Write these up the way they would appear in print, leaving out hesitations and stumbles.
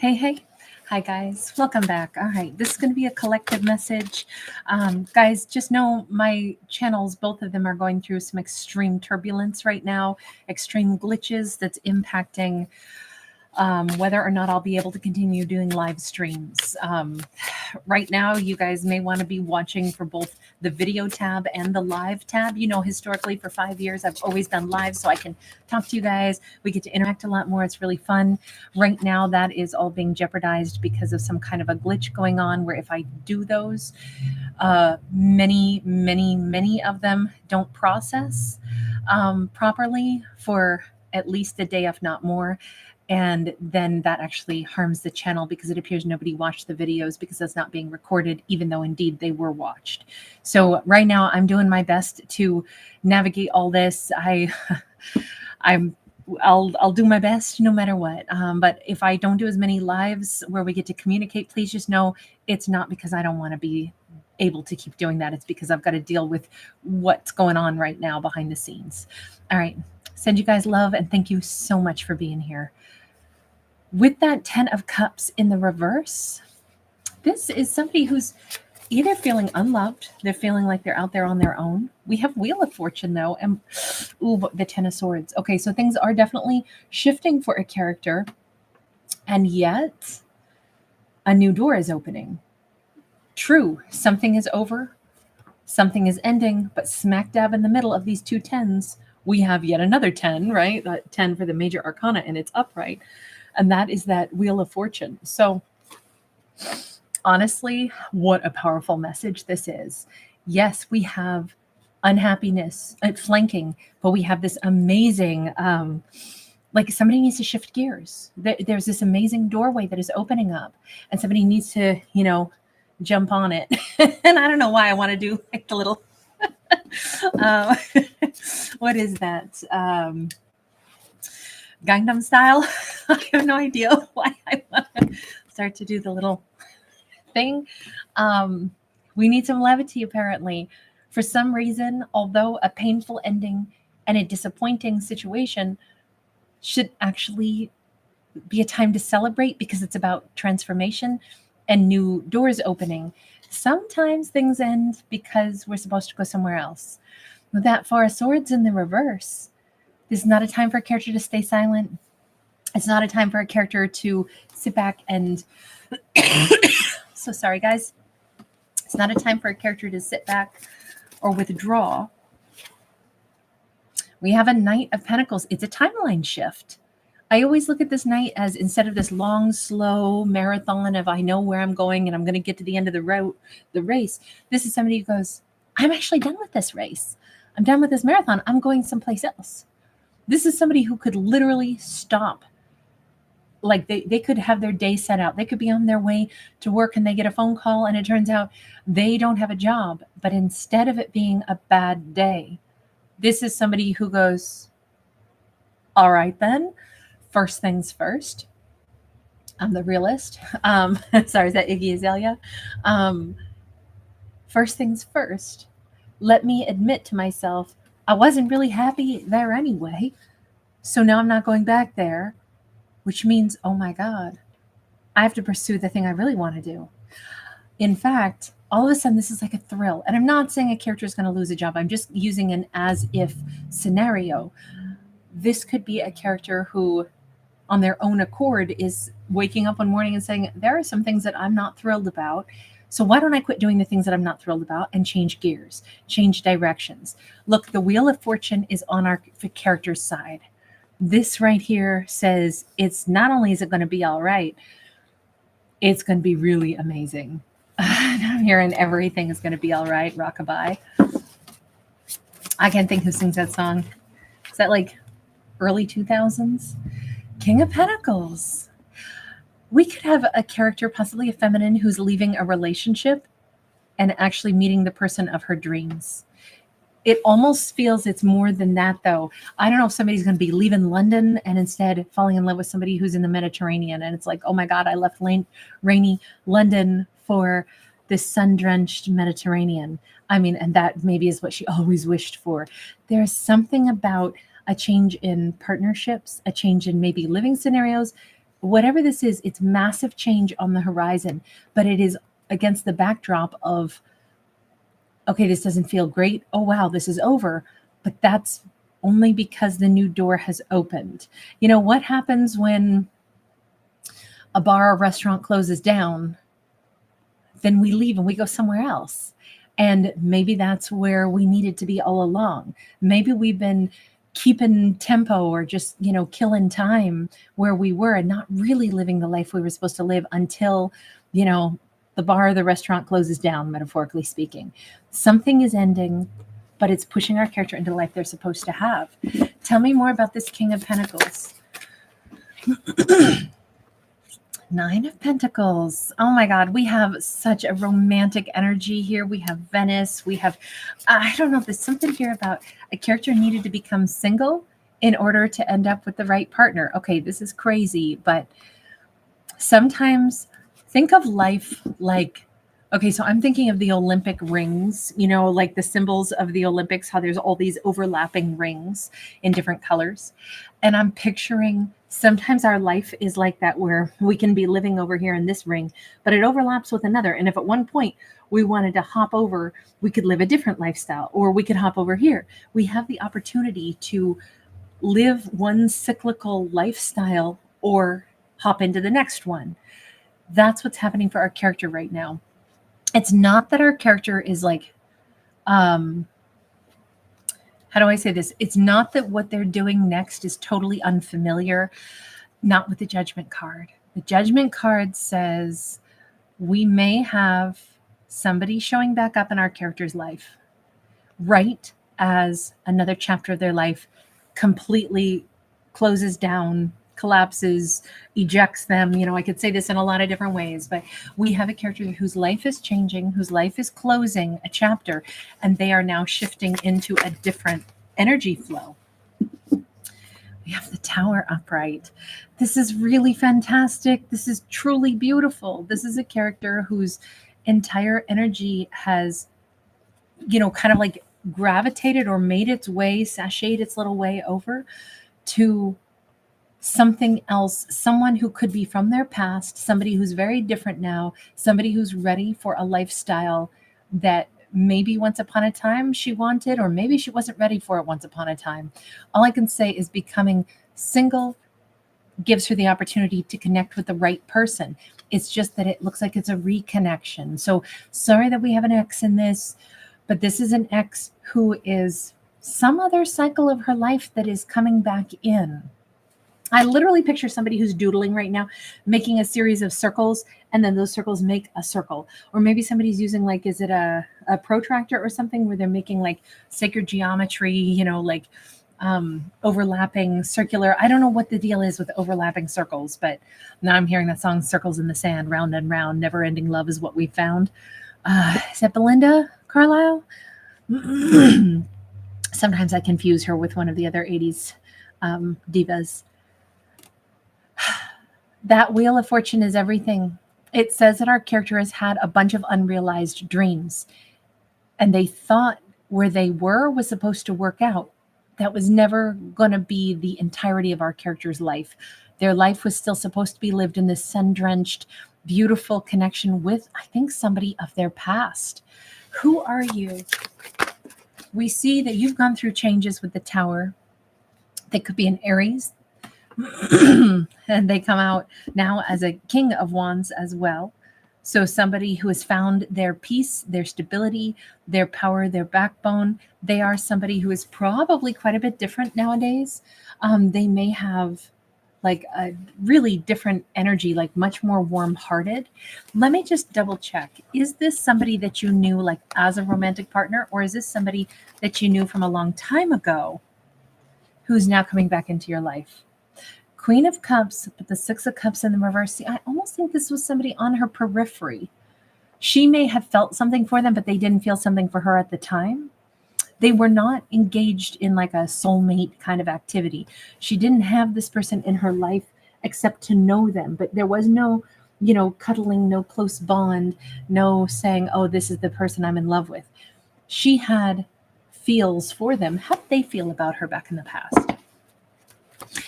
Hey. Hi, guys. Welcome back. All right. This is going to be a collective message. Guys, just know my channels, both of them are going through some extreme turbulence right now, extreme glitches that's impacting whether or not I'll be able to continue doing live streams. Right now, you guys may want to be watching for both the video tab and the live tab. You know, historically for 5 years, I've always done live so I can talk to you guys. We get to interact a lot more. It's really fun. Right now, that is all being jeopardized because of some kind of a glitch going on where if I do those, many of them don't process properly for at least a day, if not more. And then that actually harms the channel because it appears nobody watched the videos because that's not being recorded, even though indeed they were watched. So right now I'm doing my best to navigate all this. I'll do my best no matter what. But if I don't do as many lives where we get to communicate, please just know it's not because I don't want to be able to keep doing that. It's because I've got to deal with what's going on right now behind the scenes. All right. Send you guys love and thank you so much for being here. With that 10 of Cups in the reverse, this is somebody who's either feeling unloved, they're feeling like they're out there on their own. We have Wheel of Fortune, though, and the 10 of Swords. Okay, so things are definitely shifting for a character, and yet a new door is opening. True, something is over, something is ending, but smack dab in the middle of these two 10s, we have yet another 10, right? That 10 for the major arcana, and it's upright. And that is that Wheel of Fortune. So honestly, what a powerful message this is. Yes, we have unhappiness flanking, but we have this amazing, like somebody needs to shift gears. There's this amazing doorway that is opening up and somebody needs to, jump on it. And I don't know why I want to do like the little, what is that? Gangnam Style. I have no idea why I want to start to do the little thing. We need some levity, apparently. For some reason, although a painful ending and a disappointing situation should actually be a time to celebrate because it's about transformation and new doors opening. Sometimes things end because we're supposed to go somewhere else. With that Four of Swords in the reverse, this is not a time for a character to stay silent. It's not a time for a character to sit back and so sorry, guys. It's not a time for a character to sit back or withdraw. We have a Knight of Pentacles. It's a timeline shift. I always look at this Knight as instead of this long, slow marathon of I know where I'm going and I'm going to get to the end of the race, this is somebody who goes, I'm actually done with this race. I'm done with this marathon. I'm going someplace else. This is somebody who could literally stop. Like they could have their day set out. They could be on their way to work and they get a phone call and it turns out they don't have a job. But instead of it being a bad day, this is somebody who goes, all right, then, first things first. I'm the realist. Sorry, is that Iggy Azalea? First things first. Let me admit to myself, I wasn't really happy there anyway. So now I'm not going back there, which means, oh my God, I have to pursue the thing I really want to do. In fact, all of a sudden, this is like a thrill. And I'm not saying a character is going to lose a job. I'm just using an as if scenario. This could be a character who, on their own accord, is waking up one morning and saying, there are some things that I'm not thrilled about. So why don't I quit doing the things that I'm not thrilled about and change gears, change directions? Look, the Wheel of Fortune is on our character's side. This right here says it's not only is it going to be all right, it's going to be really amazing. I'm hearing everything is going to be all right, rockabye. I can't think who sings that song. Is that like early 2000s? King of Pentacles. We could have a character, possibly a feminine, who's leaving a relationship and actually meeting the person of her dreams. It almost feels it's more than that, though. I don't know if somebody's going to be leaving London and instead falling in love with somebody who's in the Mediterranean. And it's like, oh my God, I left rainy London for this sun-drenched Mediterranean. I mean, and that maybe is what she always wished for. There's something about a change in partnerships, a change in maybe living scenarios, whatever this is, it's massive change on the horizon, but it is against the backdrop of, okay, this doesn't feel great. Oh, wow, this is over. But that's only because the new door has opened. You know, what happens when a bar or restaurant closes down? Then we leave and we go somewhere else. And maybe that's where we needed to be all along. Maybe we've been keeping tempo or just, killing time where we were and not really living the life we were supposed to live until, the bar or the restaurant closes down, metaphorically speaking. Something is ending, but it's pushing our character into the life they're supposed to have. Tell me more about this King of Pentacles. Nine of Pentacles. Oh my God, we have such a romantic energy here. We have Venice. We have, I don't know, there's something here about a character needed to become single in order to end up with the right partner. Okay, this is crazy, but sometimes think of life like, okay, so I'm thinking of the Olympic rings, like the symbols of the Olympics, how there's all these overlapping rings in different colors. And I'm picturing sometimes our life is like that, where we can be living over here in this ring, but it overlaps with another. And if at one point we wanted to hop over, we could live a different lifestyle, or we could hop over here. We have the opportunity to live one cyclical lifestyle or hop into the next one. That's what's happening for our character right now. It's not that our character is like, how do I say this? It's not that what they're doing next is totally unfamiliar, not with the Judgment card. The Judgment card says we may have somebody showing back up in our character's life right as another chapter of their life completely closes down, collapses, ejects them. I could say this in a lot of different ways, but we have a character whose life is changing, whose life is closing a chapter, and they are now shifting into a different energy flow. We have the Tower upright. This is really fantastic. This is truly beautiful. This is a character whose entire energy has, kind of like gravitated or made its way, sashayed its little way over to something else, someone who could be from their past, somebody who's very different now, somebody who's ready for a lifestyle that maybe once upon a time she wanted, or maybe she wasn't ready for it once upon a time. All I can say is becoming single gives her the opportunity to connect with the right person. It's just that it looks like it's a reconnection. So sorry that we have an ex in this, but this is an ex who is some other cycle of her life that is coming back in. I literally picture somebody who's doodling right now, making a series of circles, and then those circles make a circle. Or maybe somebody's using, like, is it a protractor or something, where they're making like sacred geometry, overlapping circular. I don't know what the deal is with overlapping circles, but now I'm hearing that song, Circles in the Sand, Round and Round, Never Ending Love is What We Found. Is that Belinda Carlisle? Sometimes I confuse her with one of the other 80s divas. That Wheel of Fortune is everything. It says that our character has had a bunch of unrealized dreams, and they thought where they were was supposed to work out. That was never going to be the entirety of our character's life. Their life was still supposed to be lived in this sun-drenched, beautiful connection with, I think, somebody of their past. Who are you? We see that you've gone through changes with the Tower. They could be an Aries. And they come out now as a King of Wands as well. So somebody who has found their peace, their stability, their power, their backbone. They are somebody who is probably quite a bit different nowadays. They may have like a really different energy, like much more warm-hearted. Let me just double check. Is this somebody that you knew like as a romantic partner, or is this somebody that you knew from a long time ago who's now coming back into your life? Queen of Cups, but the Six of Cups in the reverse. See, I almost think this was somebody on her periphery. She may have felt something for them, but they didn't feel something for her at the time. They were not engaged in like a soulmate kind of activity. She didn't have this person in her life except to know them, but there was no, cuddling, no close bond, no saying, oh, this is the person I'm in love with. She had feels for them. How did they feel about her back in the past?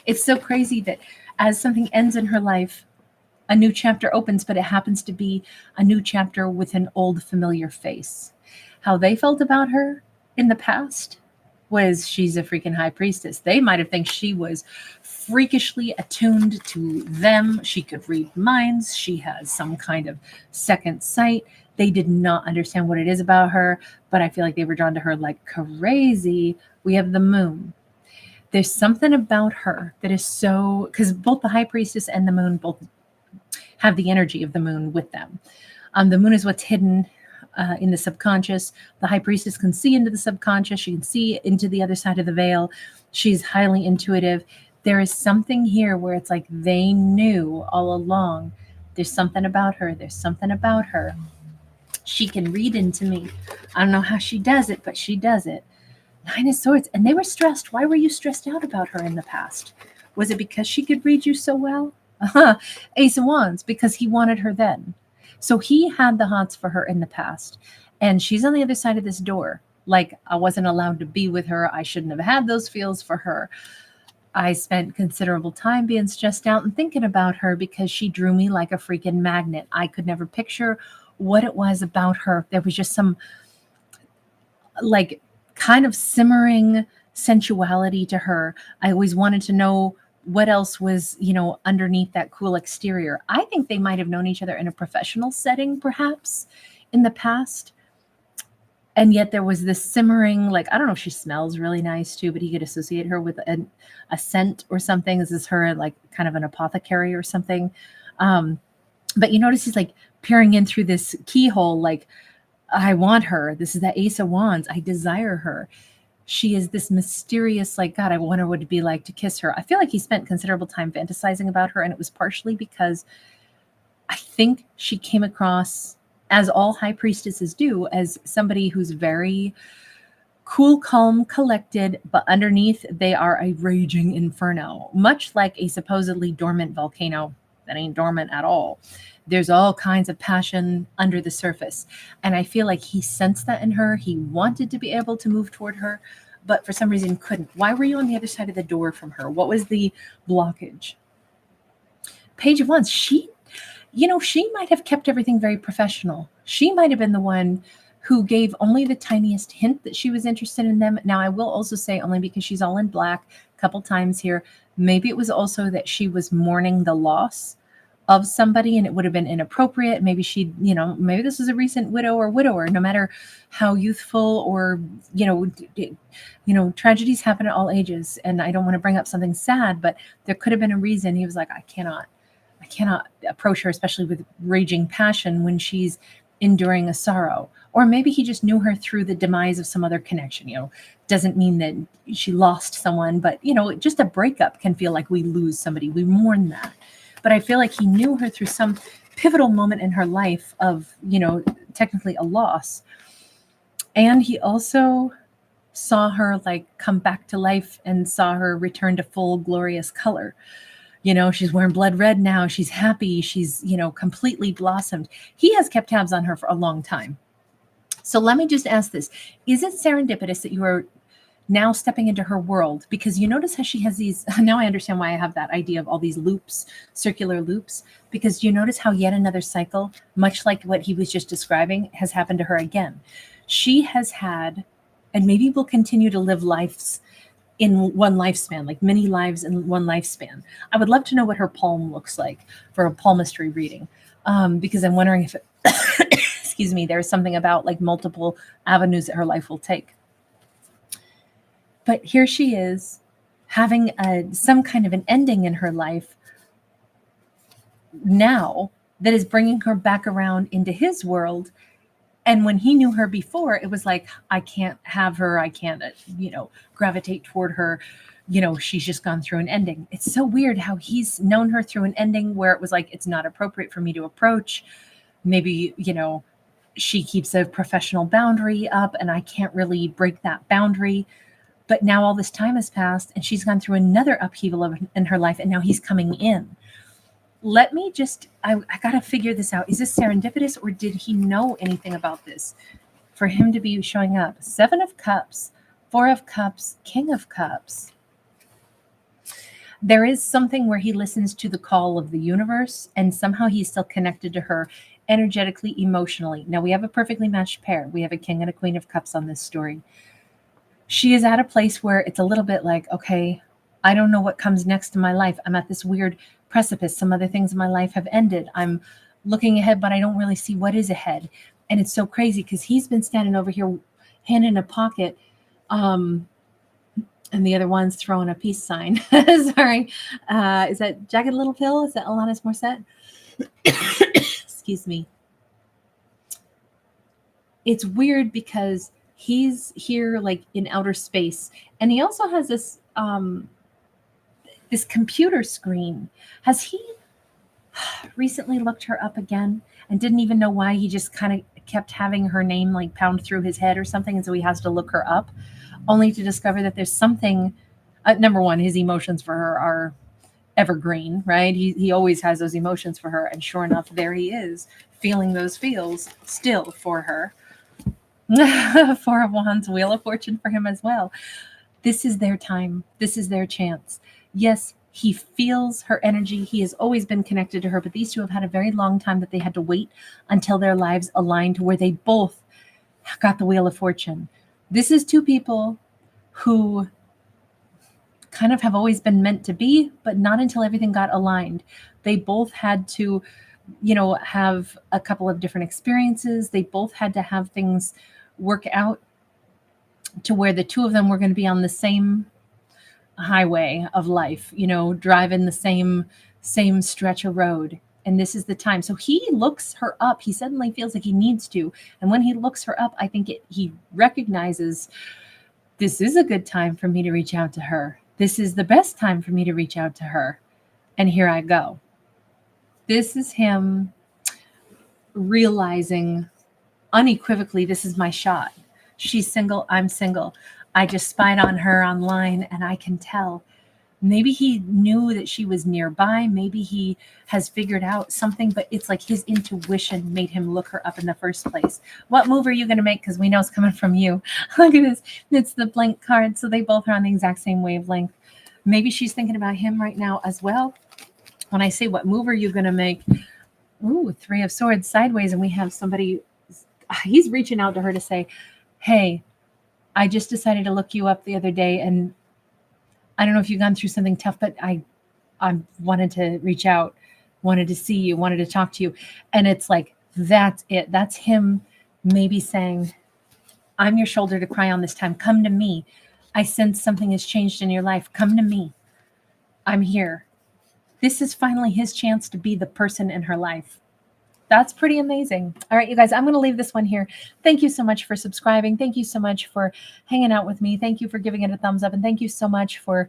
It's so crazy that as something ends in her life, a new chapter opens, but it happens to be a new chapter with an old familiar face. How they felt about her in the past was she's a freaking high priestess. They might have think she was freakishly attuned to them. She could read minds. She has some kind of second sight. They did not understand what it is about her, but I feel like they were drawn to her like crazy. We have the moon. There's something about her that is so, because both the high priestess and the moon both have the energy of the moon with them. The moon is what's hidden in the subconscious. The high priestess can see into the subconscious. She can see into the other side of the veil. She's highly intuitive. There is something here where it's like they knew all along. There's something about her. There's something about her. She can read into me. I don't know how she does it, but she does it. Nine of Swords. And they were stressed. Why were you stressed out about her in the past? Was it because she could read you so well? Ace of Wands, because he wanted her then. So he had the hots for her in the past. And she's on the other side of this door. Like, I wasn't allowed to be with her. I shouldn't have had those feels for her. I spent considerable time being stressed out and thinking about her because she drew me like a freaking magnet. I could never picture what it was about her. There was just some like kind of simmering sensuality to her. I always wanted to know what else was, underneath that cool exterior. I think they might have known each other in a professional setting, perhaps, in the past. And yet there was this simmering, like, I don't know if she smells really nice too, but he could associate her with a scent or something. Is this her, like, kind of an apothecary or something? But you notice he's, like, peering in through this keyhole, like, I want her. This is the Ace of Wands. I desire her. She is this mysterious, like, God, I wonder what it'd be like to kiss her. I feel like he spent considerable time fantasizing about her, and it was partially because I think she came across, as all high priestesses do, as somebody who's very cool, calm, collected, but underneath they are a raging inferno, much like a supposedly dormant volcano that ain't dormant at all. There's all kinds of passion under the surface. And I feel like he sensed that in her. He wanted to be able to move toward her, but for some reason couldn't. Why were you on the other side of the door from her? What was the blockage? Page of Wands. She might have kept everything very professional. She might have been the one who gave only the tiniest hint that she was interested in them. Now, I will also say, only because she's all in black a couple times here, maybe it was also that she was mourning the loss of somebody and it would have been inappropriate. Maybe maybe this was a recent widow or widower. No matter how youthful or, tragedies happen at all ages. And I don't want to bring up something sad, but there could have been a reason. He was like, I cannot approach her, especially with raging passion when she's enduring a sorrow. Or maybe he just knew her through the demise of some other connection. Doesn't mean that she lost someone, but just a breakup can feel like we lose somebody. We mourn that. But I feel like he knew her through some pivotal moment in her life of, technically a loss. And he also saw her like come back to life and saw her return to full glorious color. She's wearing blood red now. She's happy. She's, completely blossomed. He has kept tabs on her for a long time. So let me just ask this. Is it serendipitous that you are now stepping into her world? Because you notice how she has these, now I understand why I have that idea of all these loops, circular loops, because you notice how yet another cycle, much like what he was just describing, has happened to her again. She has had, and maybe will continue to live lives in one lifespan, like many lives in one lifespan. I would love to know what her palm looks like for a palmistry reading, because I'm wondering if, excuse me, there's something about like multiple avenues that her life will take. But here she is having some kind of an ending in her life now that is bringing her back around into his world. And when he knew her before, it was like, I can't have her. I can't, gravitate toward her. She's just gone through an ending. It's so weird how he's known her through an ending where it was like, it's not appropriate for me to approach. Maybe, she keeps a professional boundary up and I can't really break that boundary. But now all this time has passed and she's gone through another upheaval in her life and now he's coming in. Let me just, I got to figure this out. Is this serendipitous or did he know anything about this for him to be showing up? 7 of Cups, 4 of Cups, King of Cups. There is something where he listens to the call of the universe, and somehow he's still connected to her energetically, emotionally. Now, we have a perfectly matched pair. We have a king and a queen of cups on this story. She is at a place where it's a little bit like, okay, I don't know what comes next in my life. I'm at this weird precipice. Some other things in my life have ended. I'm looking ahead, but I don't really see what is ahead. And it's so crazy because he's been standing over here, hand in a pocket, and the other one's throwing a peace sign. Sorry. Is that Jagged Little Pill? Is that Alanis Morissette? Excuse me. It's weird because he's here like in outer space, and he also has this computer screen. Has he recently looked her up again and didn't even know why? He just kind of kept having her name like pound through his head or something, and so he has to look her up, only to discover that there's something. Number one, his emotions for her are evergreen, right? He always has those emotions for her, and sure enough, there he is feeling those feels still for her. Four of Wands, Wheel of Fortune for him as well. This is their time. This is their chance. Yes, he feels her energy. He has always been connected to her, but these two have had a very long time that they had to wait until their lives aligned to where they both got the Wheel of Fortune. This is two people who kind of have always been meant to be, but not until everything got aligned. They both had to, have a couple of different experiences. They both had to have things work out to where the two of them were going to be on the same highway of life, driving the same stretch of road. And this is the time. So he looks her up. He suddenly feels like he needs to. And when he looks her up, I think he recognizes this is a good time for me to reach out to her. This is the best time for me to reach out to her. And here I go. This is him realizing unequivocally, this is my shot. She's single. I'm single. I just spied on her online and I can tell. Maybe he knew that she was nearby. Maybe he has figured out something, but it's like his intuition made him look her up in the first place. What move are you going to make? Because we know it's coming from you. Look at this. It's the blank card. So they both are on the exact same wavelength. Maybe she's thinking about him right now as well. When I say what move are you going to make? Ooh, Three of Swords sideways. And we have somebody, he's reaching out to her to say, hey, I just decided to look you up the other day, and I don't know if you've gone through something tough, but I wanted to reach out, wanted to see you, wanted to talk to you. And it's like, that's it. That's him maybe saying, I'm your shoulder to cry on this time. Come to me. I sense something has changed in your life. Come to me. I'm here. This is finally his chance to be the person in her life. That's pretty amazing. All right, you guys, I'm going to leave this one here. Thank you so much for subscribing. Thank you so much for hanging out with me. Thank you for giving it a thumbs up. And thank you so much for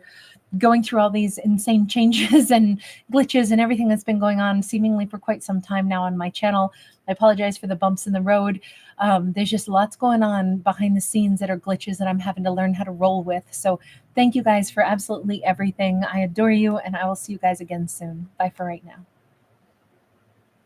going through all these insane changes and glitches and everything that's been going on seemingly for quite some time now on my channel. I apologize for the bumps in the road. There's just lots going on behind the scenes that are glitches that I'm having to learn how to roll with. So thank you guys for absolutely everything. I adore you, and I will see you guys again soon. Bye for right now.